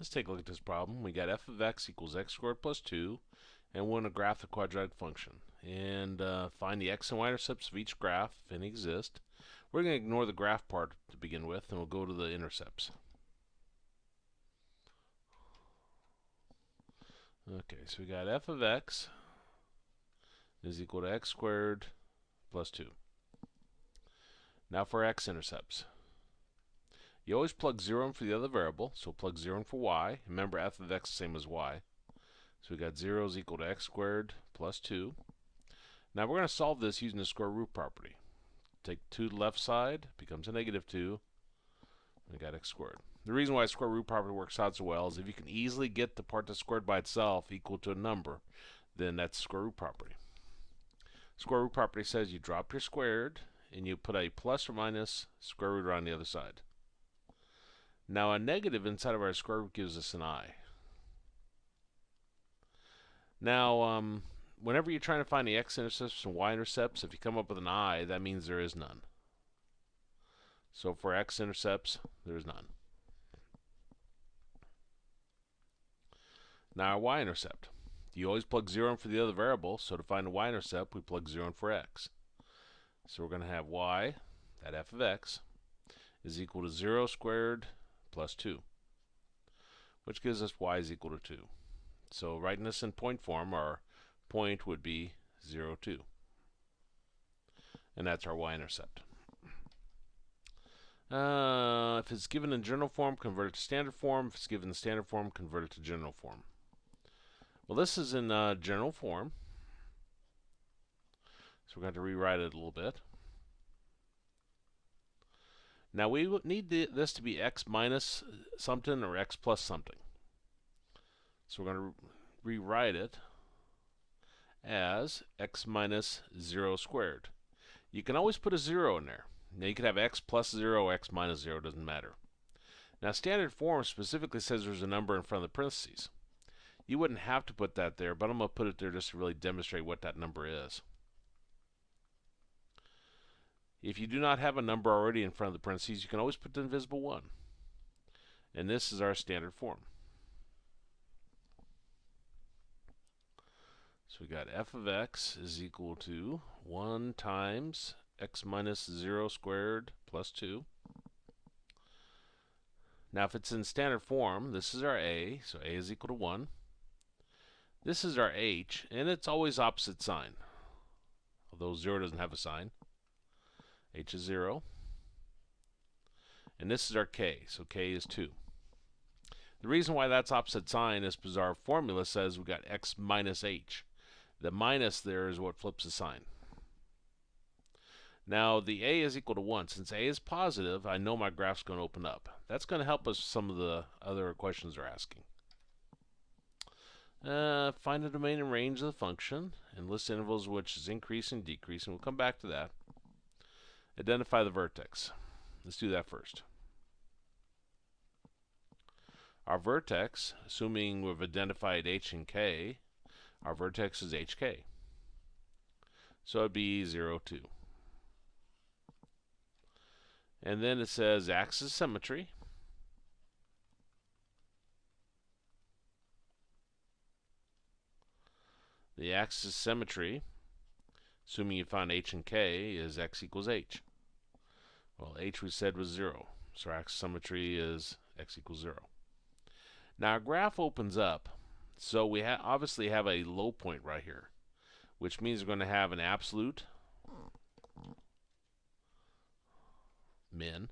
Let's take a look at this problem. We got f of x equals x squared plus 2, and we want to graph the quadratic function. And find the x and y-intercepts of each graph, if any exist. We're going to ignore the graph part to begin with, and we'll go to the intercepts. Okay, so we got f of x is equal to x squared plus 2. Now for x-intercepts. You always plug 0 in for the other variable, so plug 0 in for y. Remember, f of x is the same as y. So we got 0 is equal to x squared plus 2. Now we're going to solve this using the square root property. Take 2 to the left side, becomes a negative 2. We got x squared. The reason why square root property works out so well is if you can easily get the part that's squared by itself equal to a number, then that's square root property. Square root property says you drop your squared and you put a plus or minus square root around the other side. Now a negative inside of our square root gives us an I. Now, whenever you're trying to find the x-intercepts and y-intercepts, if you come up with an I, that means there is none. So for x-intercepts, there is none. Now our y-intercept. You always plug 0 in for the other variable, so to find the y-intercept, we plug 0 in for x. So we're going to have y, that f of x, is equal to 0 squared plus 2, which gives us y is equal to 2. So writing this in point form, our point would be 0, 2. And that's our y-intercept. If it's given in general form, convert it to standard form. If it's given in standard form, convert it to general form. Well, this is in general form, so we're going to rewrite it a little bit. Now we need this to be x minus something or x plus something. So we're going to rewrite it as x minus 0 squared. You can always put a 0 in there. Now you could have x plus 0, x minus 0, doesn't matter. Now standard form specifically says there's a number in front of the parentheses. You wouldn't have to put that there, but I'm going to put it there just to really demonstrate what that number is. If you do not have a number already in front of the parentheses, you can always put the invisible 1. And this is our standard form. So we got f of x is equal to 1 times x minus 0 squared plus 2. Now if it's in standard form, this is our a, so a is equal to 1. This is our h, and it's always opposite sign, although 0 doesn't have a sign. H is 0. And this is our k, so k is 2. The reason why that's opposite sign is because our formula says we got x minus h. The minus there is what flips the sign. Now the a is equal to 1. Since a is positive, I know my graph's going to open up. That's going to help us with some of the other questions they're asking. Find the domain and range of the function and list intervals which is increasing, decreasing. We'll come back to that. Identify the vertex. Let's do that first. Our vertex, assuming we've identified h and k, our vertex is hk. So it'd be 0, 2. And then it says axis symmetry. The axis symmetry, assuming you found h and k, is x equals h. Well, h we said was 0, so our axis symmetry is x equals 0. Now our graph opens up, so we obviously have a low point right here, which means we're going to have an absolute min.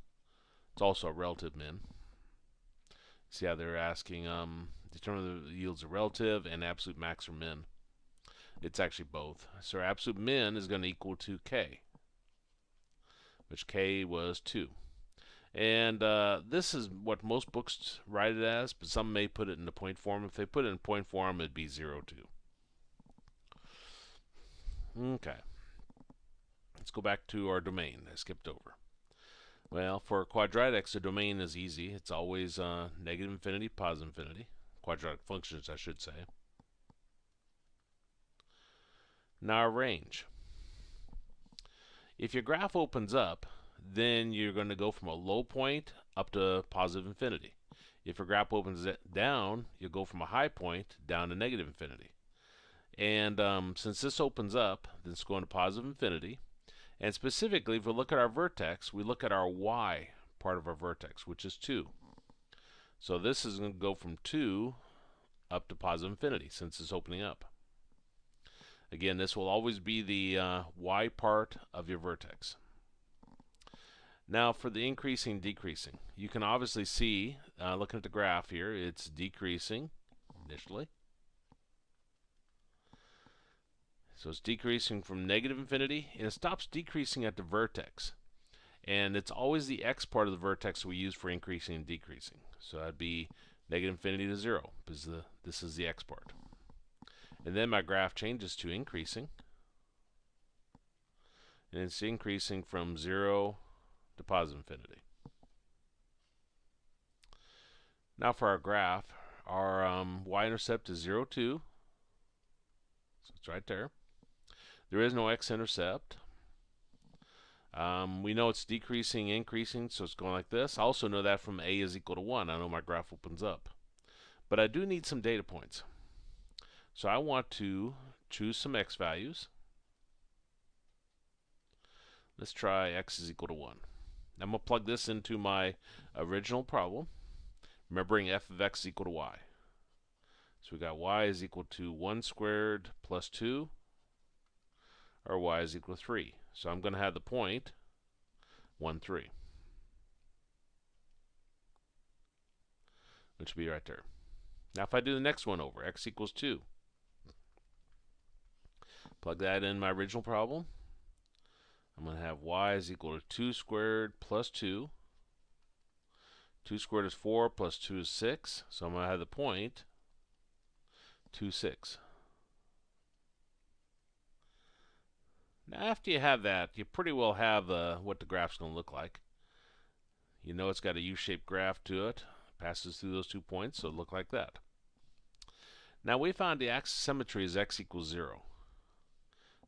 It's also a relative min. See how they're asking determine the yields of relative and absolute max or min. It's actually both. So our absolute min is going to equal to k, which k was 2. And this is what most books write it as, but some may put it in the point form. If they put it in point form, it'd be 0, 2. Okay. Let's go back to our domain I skipped over. Well, for quadratics, the domain is easy. It's always negative infinity, positive infinity. Quadratic functions, I should say. Now our range. If your graph opens up, then you're going to go from a low point up to positive infinity. If your graph opens it down, you'll go from a high point down to negative infinity. And since this opens up, then it's going to positive infinity. And specifically, if we look at our vertex, we look at our y part of our vertex, which is 2. So this is going to go from 2 up to positive infinity since it's opening up. Again, this will always be the y part of your vertex. Now for the increasing, decreasing. You can obviously see, looking at the graph here, it's decreasing initially. So it's decreasing from negative infinity, and it stops decreasing at the vertex. And it's always the x part of the vertex we use for increasing and decreasing. So that'd be negative infinity to 0, because this is the x part. And then my graph changes to increasing. And it's increasing from 0 to positive infinity. Now for our graph, our y-intercept is 0, 2. So it's right there. There is no x-intercept. We know it's decreasing, increasing, so it's going like this. I also know that from a is equal to 1. I know my graph opens up. But I do need some data points. So I want to choose some x values. Let's try x is equal to 1. I'm going to plug this into my original problem, remembering f of x is equal to y. So we got y is equal to 1 squared plus 2, or y is equal to 3. So I'm going to have the point 1, 3, which will be right there. Now if I do the next one over, x equals 2. Plug that in my original problem. I'm going to have y is equal to 2 squared plus 2. 2 squared is 4 plus 2 is 6. So I'm going to have the point 2, 6. Now after you have that, you pretty well have what the graph's going to look like. You know it's got a U-shaped graph to it. Passes through those 2 points, so it'll look like that. Now we found the axis symmetry is x equals 0.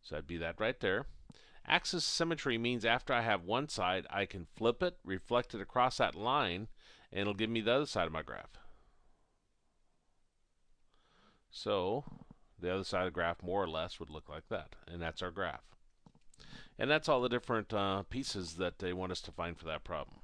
So that'd be that right there. Axis symmetry means after I have one side, I can flip it, reflect it across that line, and it'll give me the other side of my graph. So the other side of the graph more or less would look like that, and that's our graph. And that's all the different pieces that they want us to find for that problem.